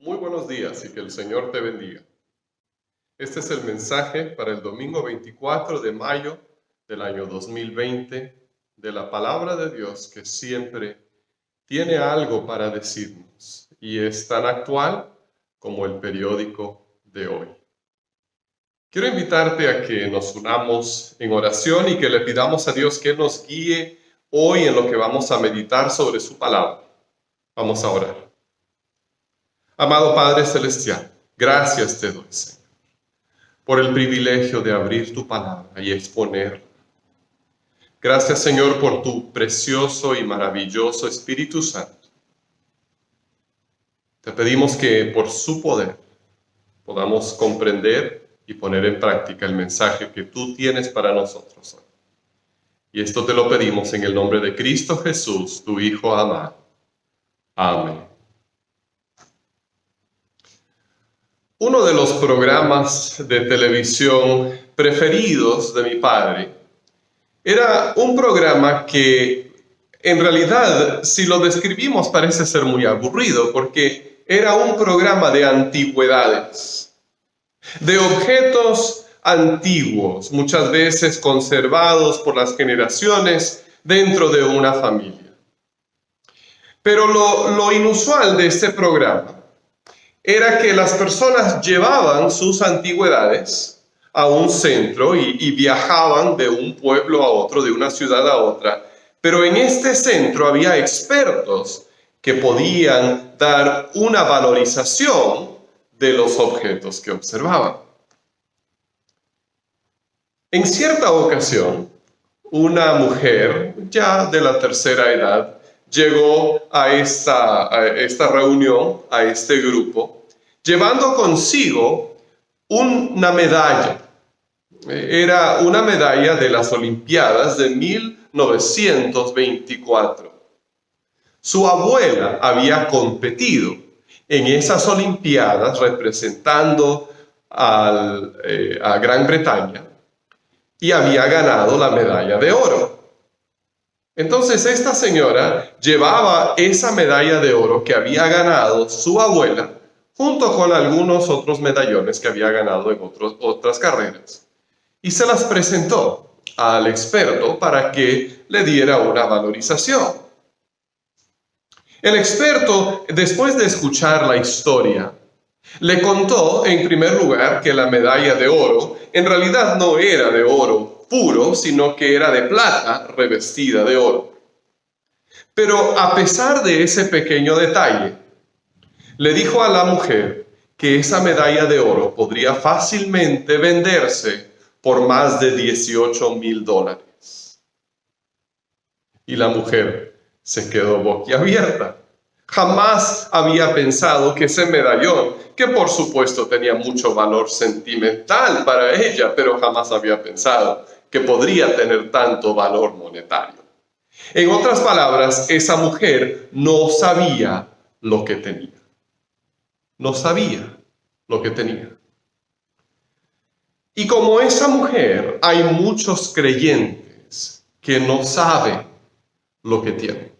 Muy buenos días y que el Señor te bendiga. Este es el mensaje para el domingo 24 de mayo del año 2020 de la palabra de Dios que siempre tiene algo para decirnos y es tan actual como el periódico de hoy. Quiero invitarte a que nos unamos en oración y que le pidamos a Dios que nos guíe hoy en lo que vamos a meditar sobre su palabra. Vamos a orar. Amado Padre Celestial, gracias te doy, Señor, por el privilegio de abrir tu palabra y exponerla. Gracias, Señor, por tu precioso y maravilloso Espíritu Santo. Te pedimos que por su poder podamos comprender y poner en práctica el mensaje que tú tienes para nosotros hoy. Y esto te lo pedimos en el nombre de Cristo Jesús, tu Hijo amado. Amén. Uno de los programas de televisión preferidos de mi padre era un programa que en realidad, si lo describimos, parece ser muy aburrido porque era un programa de antigüedades, de objetos antiguos, muchas veces conservados por las generaciones dentro de una familia. Pero lo inusual de este programa era que las personas llevaban sus antigüedades a un centro y viajaban de un pueblo a otro, de una ciudad a otra. Pero en este centro había expertos que podían dar una valorización de los objetos que observaban. En cierta ocasión, una mujer ya de la tercera edad llegó a esta reunión, a este grupo, llevando consigo una medalla. Era una medalla de las Olimpiadas de 1924. Su abuela había competido en esas Olimpiadas representando a Gran Bretaña y había ganado la medalla de oro. Entonces esta señora llevaba esa medalla de oro que había ganado su abuela junto con algunos otros medallones que había ganado en otras carreras. Y se las presentó al experto para que le diera una valorización. El experto, después de escuchar la historia, le contó en primer lugar que la medalla de oro en realidad no era de oro puro, sino que era de plata revestida de oro. Pero a pesar de ese pequeño detalle, le dijo a la mujer que esa medalla de oro podría fácilmente venderse por más de $18,000. Y la mujer se quedó boquiabierta. Jamás había pensado que ese medallón, que por supuesto tenía mucho valor sentimental para ella, pero jamás había pensado que podría tener tanto valor monetario. En otras palabras, esa mujer no sabía lo que tenía. No sabía lo que tenía. Y como esa mujer, hay muchos creyentes que no saben lo que tienen.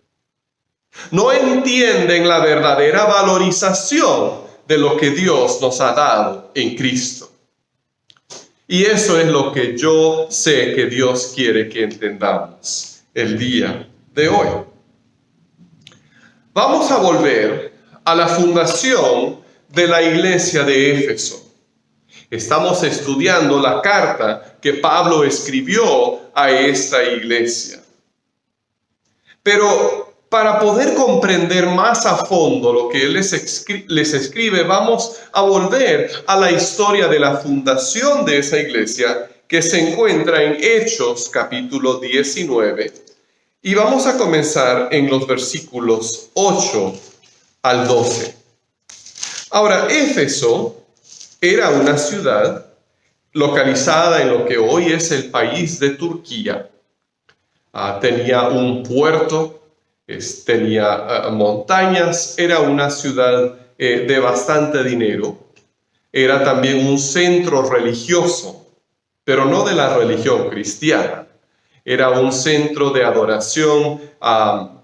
No entienden la verdadera valorización de lo que Dios nos ha dado en Cristo. Y eso es lo que yo sé que Dios quiere que entendamos el día de hoy. Vamos a volver a la fundación de la iglesia de Éfeso. Estamos estudiando la carta que Pablo escribió a esta iglesia. Pero para poder comprender más a fondo lo que él les escribe, vamos a volver a la historia de la fundación de esa iglesia que se encuentra en Hechos capítulo 19. Y vamos a comenzar en los versículos 8 al 12. Ahora, Éfeso era una ciudad localizada en lo que hoy es el país de Turquía. Tenía un puerto, tenía montañas, era una ciudad de bastante dinero. Era también un centro religioso, pero no de la religión cristiana. Era un centro de adoración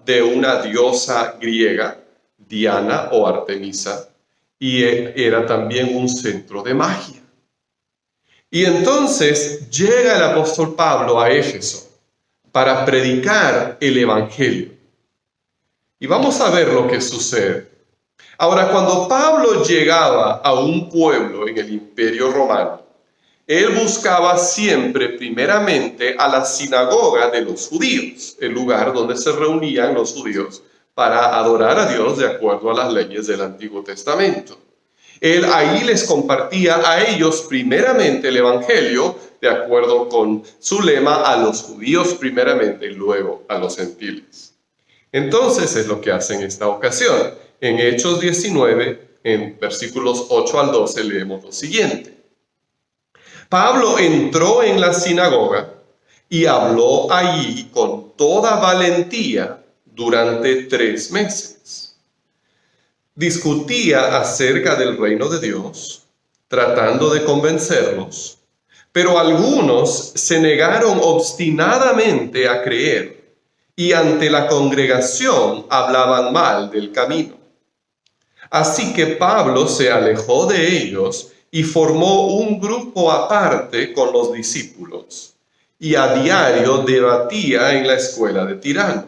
de una diosa griega, Diana o Artemisa, y era también un centro de magia. Y entonces llega el apóstol Pablo a Éfeso para predicar el Evangelio. Y vamos a ver lo que sucede. Ahora, cuando Pablo llegaba a un pueblo en el Imperio Romano, él buscaba siempre primeramente a la sinagoga de los judíos, el lugar donde se reunían los judíos para adorar a Dios de acuerdo a las leyes del Antiguo Testamento. Él ahí les compartía a ellos primeramente el Evangelio, de acuerdo con su lema, a los judíos primeramente y luego a los gentiles. Entonces es lo que hace en esta ocasión. En Hechos 19, en versículos 8 al 12, leemos lo siguiente. Pablo entró en la sinagoga y habló allí con toda valentía durante 3 meses. Discutía acerca del reino de Dios, tratando de convencerlos, pero algunos se negaron obstinadamente a creer y ante la congregación hablaban mal del camino. Así que Pablo se alejó de ellos y formó un grupo aparte con los discípulos, y a diario debatía en la escuela de Tirano.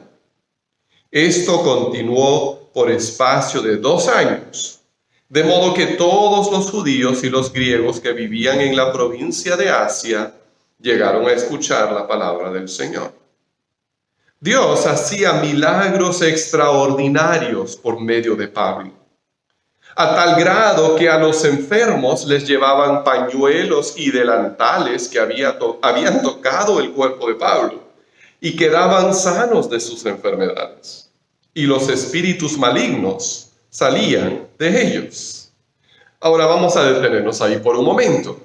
Esto continuó por espacio de 2 años, de modo que todos los judíos y los griegos que vivían en la provincia de Asia llegaron a escuchar la palabra del Señor. Dios hacía milagros extraordinarios por medio de Pablo, a tal grado que a los enfermos les llevaban pañuelos y delantales que habían tocado el cuerpo de Pablo y quedaban sanos de sus enfermedades. Y los espíritus malignos salían de ellos. Ahora vamos a detenernos ahí por un momento.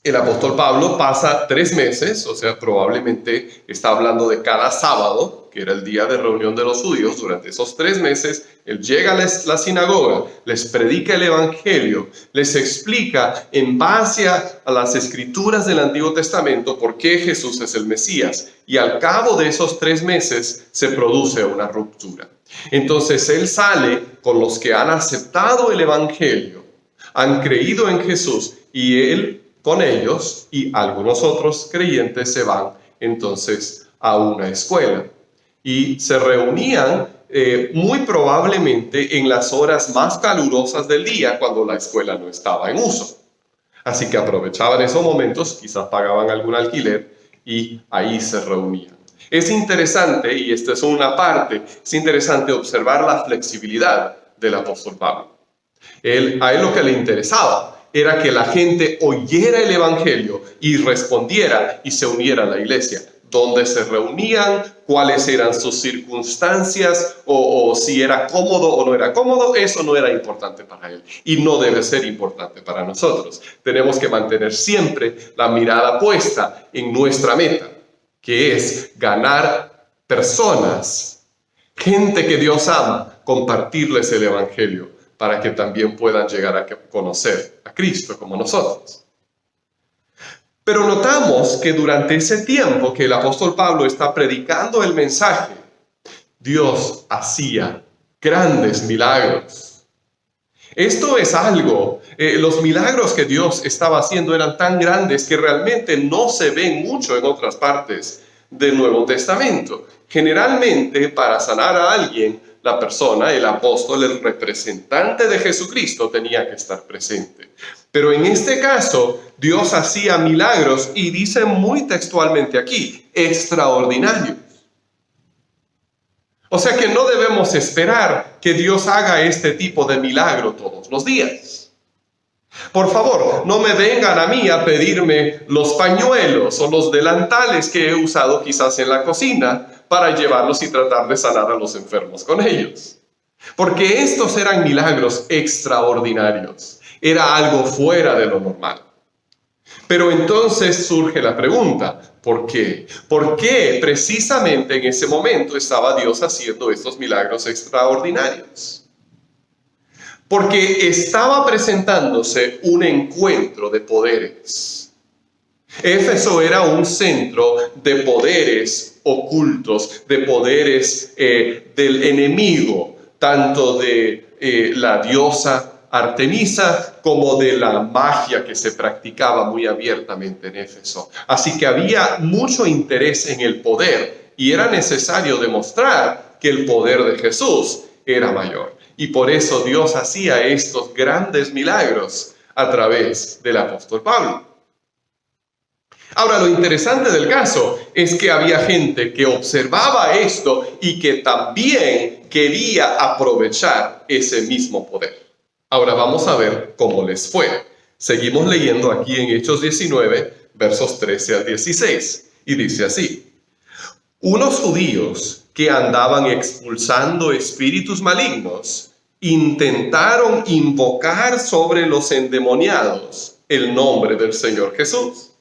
El apóstol Pablo pasa 3 meses, o sea, probablemente está hablando de cada sábado, que era el día de reunión de los judíos. Durante esos 3 meses, él llega a la sinagoga, les predica el Evangelio, les explica en base a las escrituras del Antiguo Testamento por qué Jesús es el Mesías. Y al cabo de esos 3 meses se produce una ruptura. Entonces él sale con los que han aceptado el Evangelio, han creído en Jesús, y él con ellos y algunos otros creyentes se van entonces a una escuela y se reunían muy probablemente en las horas más calurosas del día cuando la escuela no estaba en uso. Así que aprovechaban esos momentos, quizás pagaban algún alquiler y ahí se reunían. Es interesante, y esta es una parte, es interesante observar la flexibilidad del apóstol Pablo. A él lo que le interesaba era que la gente oyera el Evangelio y respondiera y se uniera a la iglesia. Dónde se reunían, cuáles eran sus circunstancias, o si era cómodo o no era cómodo, eso no era importante para él. Y no debe ser importante para nosotros. Tenemos que mantener siempre la mirada puesta en nuestra meta, que es ganar personas, gente que Dios ama, compartirles el Evangelio, para que también puedan llegar a conocer a Cristo como nosotros. Pero notamos que durante ese tiempo que el apóstol Pablo está predicando el mensaje, Dios hacía grandes milagros. Esto es algo, los milagros que Dios estaba haciendo eran tan grandes que realmente no se ven mucho en otras partes del Nuevo Testamento. Generalmente, para sanar a alguien, la persona, el apóstol, el representante de Jesucristo tenía que estar presente. Pero en este caso, Dios hacía milagros y dice muy textualmente aquí, extraordinarios. O sea que no debemos esperar que Dios haga este tipo de milagro todos los días. Por favor, no me vengan a mí a pedirme los pañuelos o los delantales que he usado quizás en la cocina para llevarlos y tratar de sanar a los enfermos con ellos. Porque estos eran milagros extraordinarios. Era algo fuera de lo normal. Pero entonces surge la pregunta, ¿por qué? ¿Por qué precisamente en ese momento estaba Dios haciendo estos milagros extraordinarios? Porque estaba presentándose un encuentro de poderes. Éfeso era un centro de poderes ocultos, de poderes del enemigo, tanto de la diosa Artemisa como de la magia que se practicaba muy abiertamente en Éfeso. Así que había mucho interés en el poder y era necesario demostrar que el poder de Jesús era mayor. Y por eso Dios hacía estos grandes milagros a través del apóstol Pablo. Ahora, lo interesante del caso es que había gente que observaba esto y que también quería aprovechar ese mismo poder. Ahora vamos a ver cómo les fue. Seguimos leyendo aquí en Hechos 19, versos 13 al 16. Y dice así: unos judíos que andaban expulsando espíritus malignos intentaron invocar sobre los endemoniados el nombre del Señor Jesús.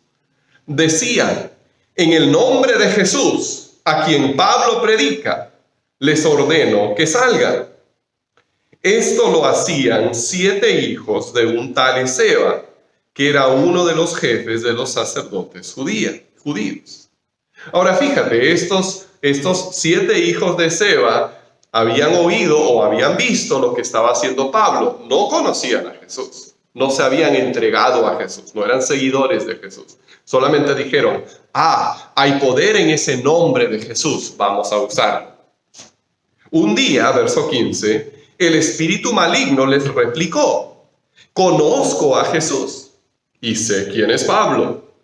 Decían: en el nombre de Jesús, a quien Pablo predica, les ordeno que salgan. Esto lo hacían 7 hijos de un tal Esceva, que era uno de los jefes de los sacerdotes judíos. Ahora fíjate, estos 7 hijos de Esceva habían oído o habían visto lo que estaba haciendo Pablo. No conocían a Jesús, no se habían entregado a Jesús, no eran seguidores de Jesús. Solamente dijeron: hay poder en ese nombre de Jesús, vamos a usarlo. Un día, verso 15, el espíritu maligno les replicó: conozco a Jesús y sé quién es Pablo,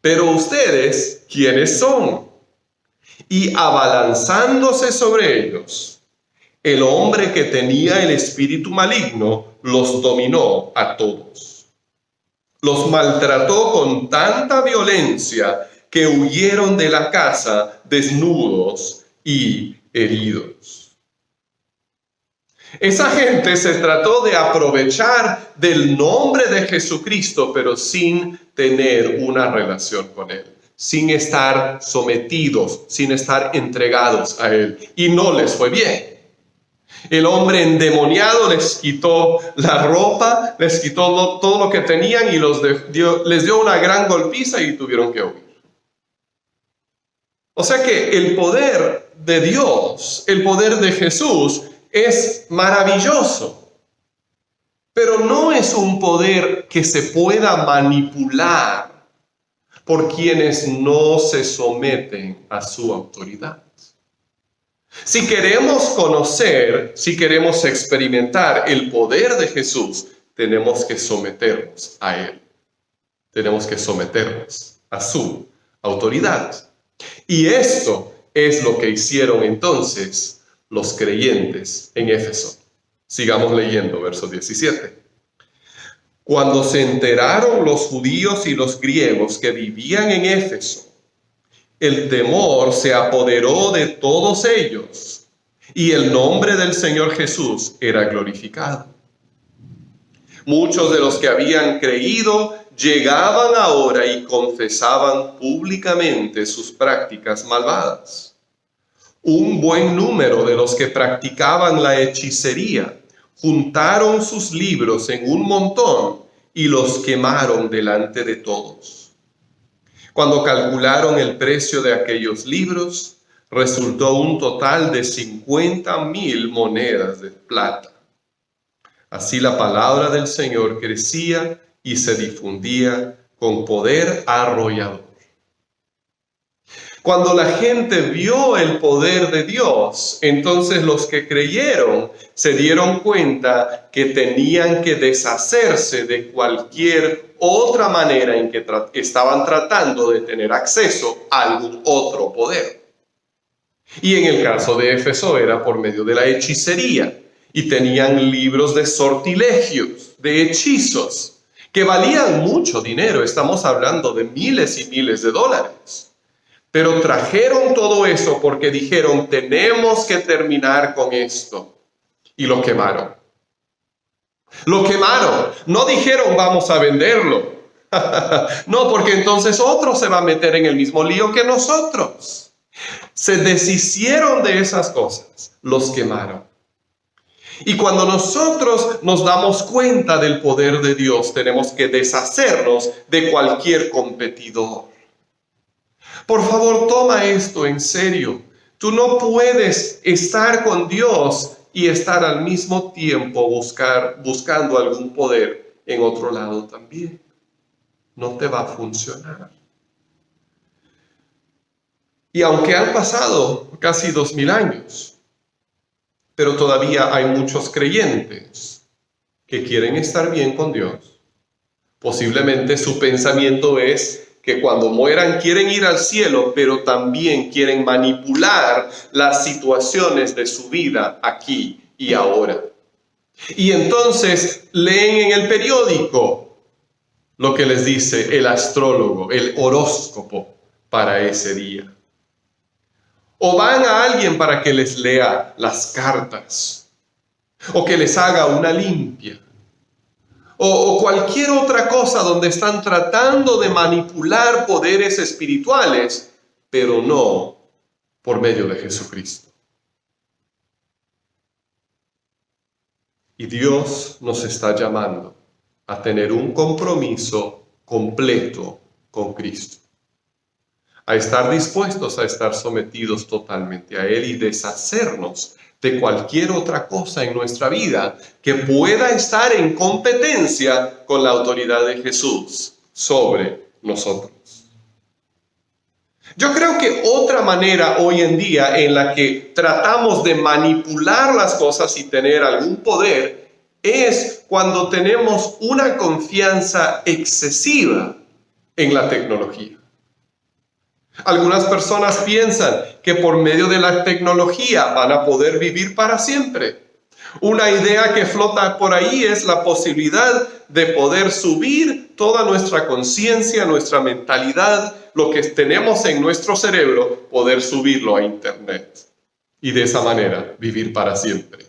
pero ustedes, ¿quiénes son? Y abalanzándose sobre ellos, el hombre que tenía el espíritu maligno los dominó a todos. Los maltrató con tanta violencia que huyeron de la casa desnudos y heridos. Esa gente se trató de aprovechar del nombre de Jesucristo, pero sin tener una relación con Él, sin estar sometidos, sin estar entregados a Él. Y no les fue bien. El hombre endemoniado les quitó la ropa, les quitó todo lo que tenían y les dio una gran golpiza y tuvieron que huir. O sea que el poder de Dios, el poder de Jesús, es maravilloso, pero no es un poder que se pueda manipular por quienes no se someten a su autoridad. Si queremos conocer, si queremos experimentar el poder de Jesús, tenemos que someternos a Él. Tenemos que someternos a su autoridad. Y esto es lo que hicieron entonces los creyentes en Éfeso. Sigamos leyendo, verso 17. Cuando se enteraron los judíos y los griegos que vivían en Éfeso, el temor se apoderó de todos ellos y el nombre del Señor Jesús era glorificado. Muchos de los que habían creído llegaban ahora y confesaban públicamente sus prácticas malvadas. Un buen número de los que practicaban la hechicería juntaron sus libros en un montón y los quemaron delante de todos. Cuando calcularon el precio de aquellos libros, resultó un total de 50,000 monedas de plata. Así la palabra del Señor crecía y se difundía con poder arrollador. Cuando la gente vio el poder de Dios, entonces los que creyeron se dieron cuenta que tenían que deshacerse de cualquier otra manera en que estaban tratando de tener acceso a algún otro poder. Y en el caso de Éfeso era por medio de la hechicería, y tenían libros de sortilegios, de hechizos, que valían mucho dinero. Estamos hablando de miles y miles de dólares. Pero trajeron todo eso porque dijeron: tenemos que terminar con esto. Y lo quemaron. Lo quemaron. No dijeron: vamos a venderlo. No, porque entonces otro se va a meter en el mismo lío que nosotros. Se deshicieron de esas cosas. Los quemaron. Y cuando nosotros nos damos cuenta del poder de Dios, tenemos que deshacernos de cualquier competidor. Por favor, toma esto en serio. Tú no puedes estar con Dios y estar al mismo tiempo buscando algún poder en otro lado también. No te va a funcionar. Y aunque han pasado casi 2000 años, pero todavía hay muchos creyentes que quieren estar bien con Dios. Posiblemente su pensamiento es que cuando mueran quieren ir al cielo, pero también quieren manipular las situaciones de su vida aquí y ahora. Y entonces leen en el periódico lo que les dice el astrólogo, el horóscopo para ese día. O van a alguien para que les lea las cartas, o que les haga una limpia, o cualquier otra cosa donde están tratando de manipular poderes espirituales, pero no por medio de Jesucristo. Y Dios nos está llamando a tener un compromiso completo con Cristo, a estar dispuestos a estar sometidos totalmente a Él y deshacernos de cualquier otra cosa en nuestra vida que pueda estar en competencia con la autoridad de Jesús sobre nosotros. Yo creo que otra manera hoy en día en la que tratamos de manipular las cosas y tener algún poder es cuando tenemos una confianza excesiva en la tecnología. Algunas personas piensan que por medio de la tecnología van a poder vivir para siempre. Una idea que flota por ahí es la posibilidad de poder subir toda nuestra conciencia, nuestra mentalidad, lo que tenemos en nuestro cerebro, poder subirlo a Internet. Y de esa manera vivir para siempre.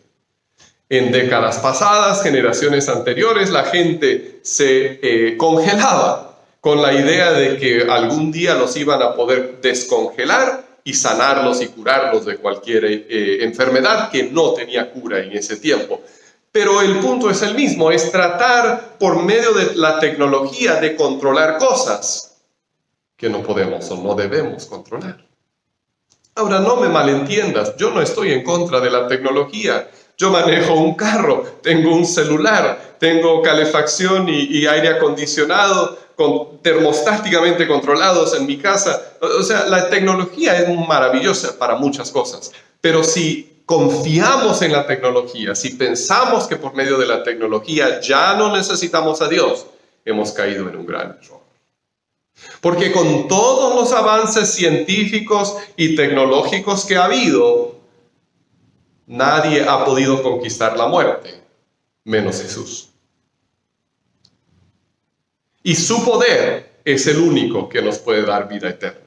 En décadas pasadas, generaciones anteriores, la gente se congelaba con la idea de que algún día los iban a poder descongelar y sanarlos y curarlos de cualquier enfermedad que no tenía cura en ese tiempo. Pero el punto es el mismo, es tratar por medio de la tecnología de controlar cosas que no podemos o no debemos controlar. Ahora, no me malentiendas, yo no estoy en contra de la tecnología. Yo manejo un carro, tengo un celular, tengo calefacción y aire acondicionado termostáticamente controlados en mi casa. O sea, la tecnología es maravillosa para muchas cosas, pero si confiamos en la tecnología, si pensamos que por medio de la tecnología ya no necesitamos a Dios, hemos caído en un gran error. Porque con todos los avances científicos y tecnológicos que ha habido, nadie ha podido conquistar la muerte, menos Jesús. Y su poder es el único que nos puede dar vida eterna.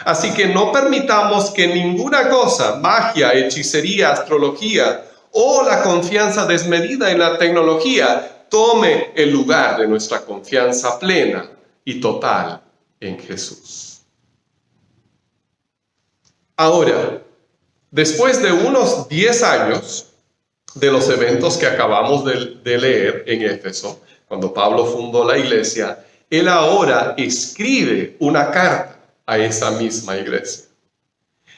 Así que no permitamos que ninguna cosa, magia, hechicería, astrología o la confianza desmedida en la tecnología tome el lugar de nuestra confianza plena y total en Jesús. Ahora, después de unos 10 años de los eventos que acabamos de leer en Éfeso, cuando Pablo fundó la iglesia, él ahora escribe una carta a esa misma iglesia.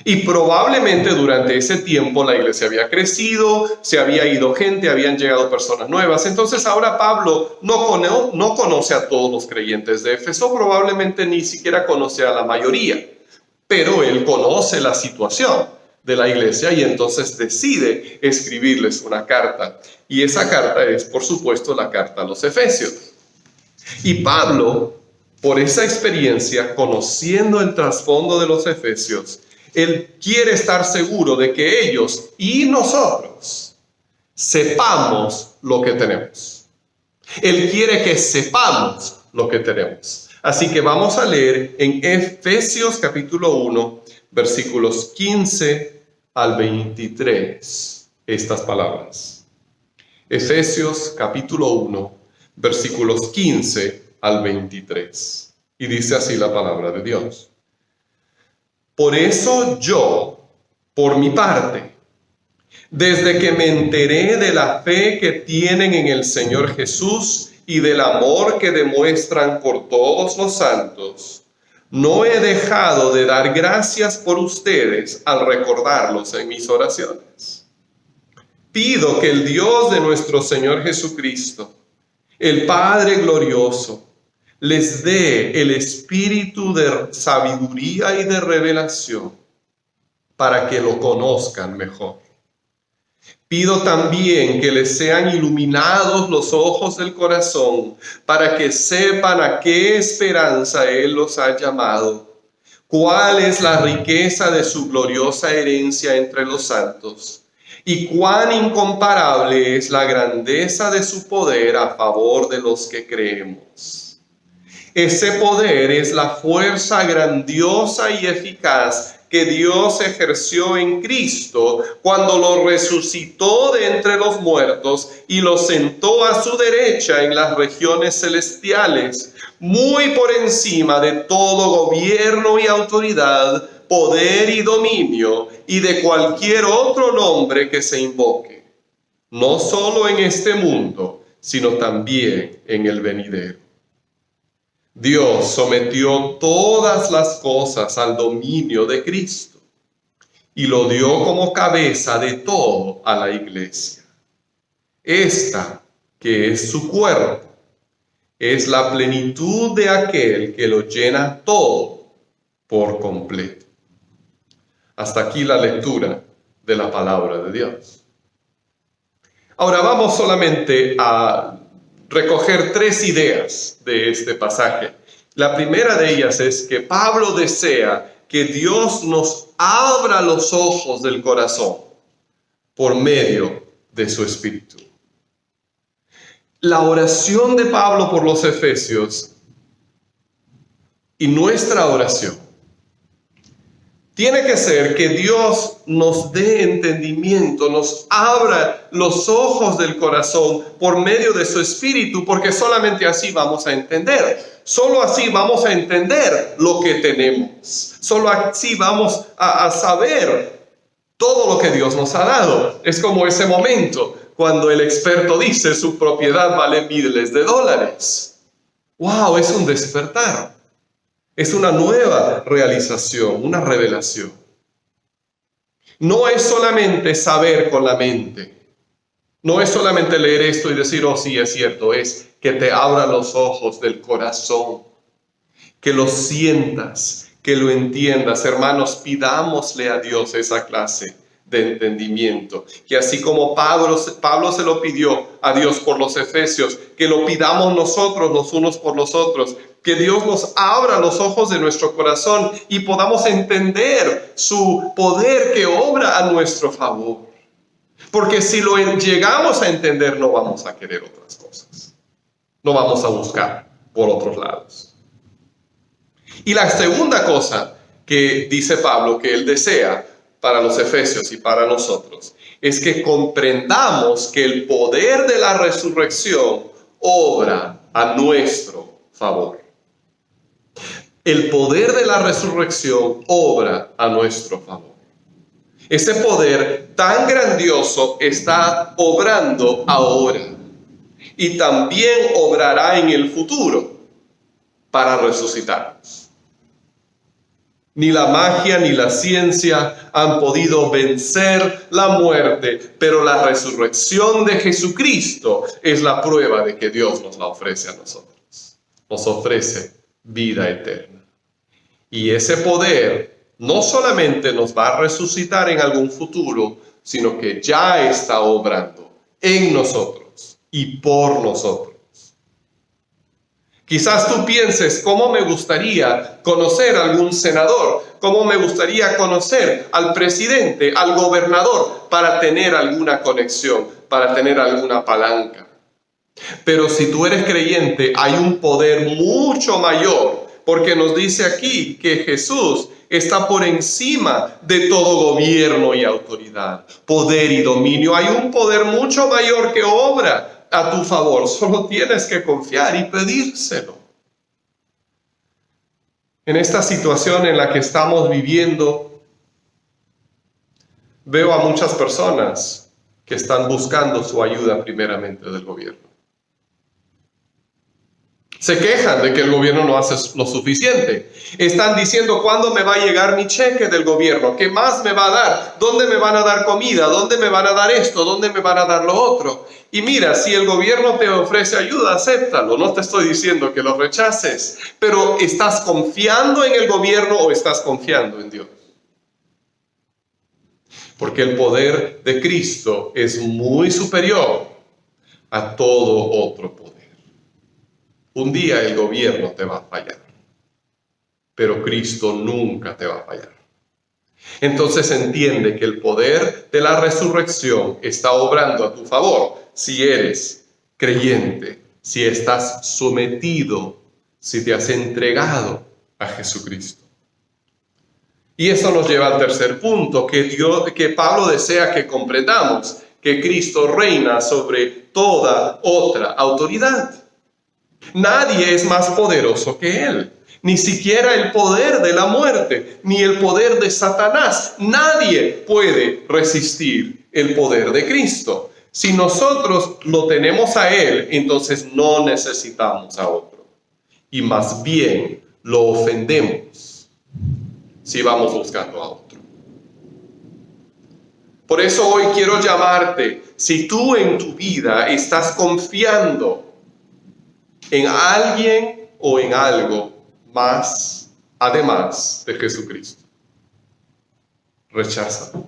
Y probablemente durante ese tiempo la iglesia había crecido, se había ido gente, habían llegado personas nuevas. Entonces ahora Pablo no conoce a todos los creyentes de Éfeso, probablemente ni siquiera conoce a la mayoría, pero él conoce la situación de la iglesia y entonces decide escribirles una carta. Y esa carta es, por supuesto, la carta a los Efesios. Y Pablo, por esa experiencia, conociendo el trasfondo de los Efesios, él quiere estar seguro de que ellos y nosotros sepamos lo que tenemos. Él quiere que sepamos lo que tenemos. Así que vamos a leer en Efesios capítulo 1, versículos 15 al 23, estas palabras. Efesios capítulo 1, versículos 15 al 23. Y dice así la palabra de Dios. Por eso yo, por mi parte, desde que me enteré de la fe que tienen en el Señor Jesús y del amor que demuestran por todos los santos, no he dejado de dar gracias por ustedes al recordarlos en mis oraciones. pido que el Dios de nuestro Señor Jesucristo, el Padre glorioso, les dé el espíritu de sabiduría y de revelación para que lo conozcan mejor. Pido también que les sean iluminados los ojos del corazón para que sepan a qué esperanza Él los ha llamado, cuál es la riqueza de su gloriosa herencia entre los santos y cuán incomparable es la grandeza de su poder a favor de los que creemos. Ese poder es la fuerza grandiosa y eficaz que Dios ejerció en Cristo cuando lo resucitó de entre los muertos y lo sentó a su derecha en las regiones celestiales, muy por encima de todo gobierno y autoridad, poder y dominio, y de cualquier otro nombre que se invoque, no solo en este mundo, sino también en el venidero. Dios sometió todas las cosas al dominio de Cristo y lo dio como cabeza de todo a la iglesia. Esta, que es su cuerpo, es la plenitud de aquel que lo llena todo por completo. Hasta aquí la lectura de la palabra de Dios. Ahora vamos solamente a recoger 3 ideas de este pasaje. La primera de ellas es que Pablo desea que Dios nos abra los ojos del corazón por medio de su Espíritu. La oración de Pablo por los Efesios y nuestra oración tiene que ser que Dios nos dé entendimiento, nos abra los ojos del corazón por medio de su Espíritu, porque solamente así vamos a entender. Solo así vamos a entender lo que tenemos. Solo así vamos a saber todo lo que Dios nos ha dado. Es como ese momento cuando el experto dice su propiedad vale miles de dólares. ¡Wow! Es un despertar. Es una nueva realización, una revelación. No es solamente saber con la mente. No es solamente leer esto y decir, oh sí, es cierto. Es que te abra los ojos del corazón. Que lo sientas, que lo entiendas. Hermanos, pidámosle a Dios esa clase de entendimiento. Que así como Pablo se lo pidió a Dios por los Efesios, que lo pidamos nosotros los unos por los otros. Que Dios nos abra los ojos de nuestro corazón y podamos entender su poder que obra a nuestro favor. Porque si lo llegamos a entender, no vamos a querer otras cosas. No vamos a buscar por otros lados. Y la segunda cosa que dice Pablo que él desea para los Efesios y para nosotros es que comprendamos que el poder de la resurrección obra a nuestro favor. El poder de la resurrección obra a nuestro favor. Ese poder tan grandioso está obrando ahora y también obrará en el futuro para resucitarnos. Ni la magia ni la ciencia han podido vencer la muerte, pero la resurrección de Jesucristo es la prueba de que Dios nos la ofrece a nosotros. Nos ofrece vida eterna. Y ese poder no solamente nos va a resucitar en algún futuro, sino que ya está obrando en nosotros y por nosotros. Quizás tú pienses, ¿cómo me gustaría conocer a algún senador? ¿Cómo me gustaría conocer al presidente, al gobernador, para tener alguna conexión, para tener alguna palanca? Pero si tú eres creyente, hay un poder mucho mayor, porque nos dice aquí que Jesús está por encima de todo gobierno y autoridad, poder y dominio. Hay un poder mucho mayor que obra a tu favor. Solo tienes que confiar y pedírselo. En esta situación en la que estamos viviendo, veo a muchas personas que están buscando su ayuda primeramente del gobierno. Se quejan de que el gobierno no hace lo suficiente. Están diciendo, ¿cuándo me va a llegar mi cheque del gobierno? ¿Qué más me va a dar? ¿Dónde me van a dar comida? ¿Dónde me van a dar esto? ¿Dónde me van a dar lo otro? Y mira, si el gobierno te ofrece ayuda, acéptalo. No te estoy diciendo que lo rechaces. Pero ¿estás confiando en el gobierno o estás confiando en Dios? Porque el poder de Cristo es muy superior a todo otro poder. Un día el gobierno te va a fallar, pero Cristo nunca te va a fallar. Entonces entiende que el poder de la resurrección está obrando a tu favor si eres creyente, si estás sometido, si te has entregado a Jesucristo. Y eso nos lleva al tercer punto que Pablo desea que comprendamos, que Cristo reina sobre toda otra autoridad. Nadie es más poderoso que Él, ni siquiera el poder de la muerte, ni el poder de Satanás. Nadie puede resistir el poder de Cristo. Si nosotros lo tenemos a Él, entonces no necesitamos a otro. Y más bien lo ofendemos si vamos buscando a otro. Por eso hoy quiero llamarte, si tú en tu vida estás confiando en alguien o en algo más, además de Jesucristo, recházalo.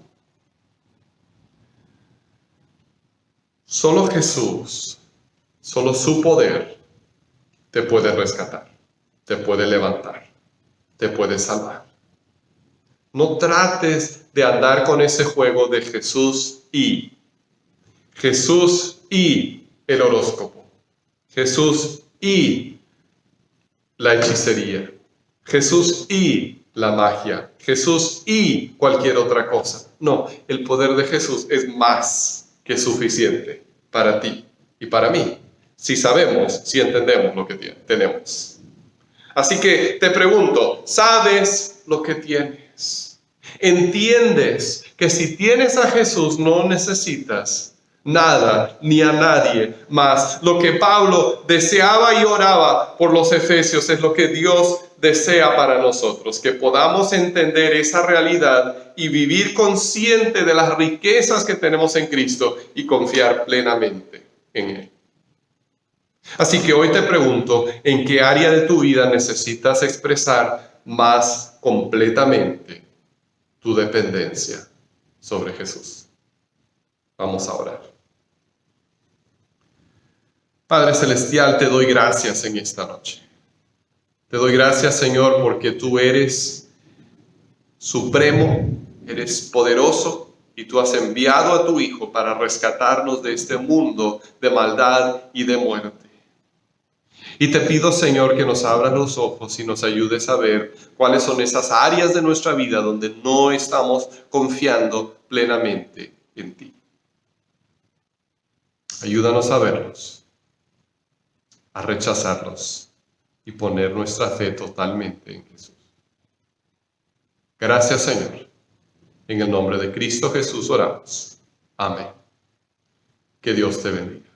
Solo Jesús, solo su poder te puede rescatar, te puede levantar, te puede salvar. No trates de andar con ese juego de Jesús y el horóscopo, Jesús y la hechicería, Jesús y la magia, Jesús y cualquier otra cosa. No, el poder de Jesús es más que suficiente para ti y para mí, si sabemos, si entendemos lo que tenemos. Así que te pregunto, ¿sabes lo que tienes? ¿Entiendes que si tienes a Jesús no necesitas nada ni a nadie más? Lo que Pablo deseaba y oraba por los efesios es lo que Dios desea para nosotros, que podamos entender esa realidad y vivir consciente de las riquezas que tenemos en Cristo y confiar plenamente en Él. Así que hoy te pregunto, ¿en qué área de tu vida necesitas expresar más completamente tu dependencia sobre Jesús? Vamos a orar. Padre Celestial, te doy gracias en esta noche. Te doy gracias, Señor, porque tú eres supremo, eres poderoso y tú has enviado a tu Hijo para rescatarnos de este mundo de maldad y de muerte. Y te pido, Señor, que nos abras los ojos y nos ayudes a ver cuáles son esas áreas de nuestra vida donde no estamos confiando plenamente en ti. Ayúdanos a verlos, a rechazarlos y poner nuestra fe totalmente en Jesús. Gracias, Señor. En el nombre de Cristo Jesús oramos. Amén. Que Dios te bendiga.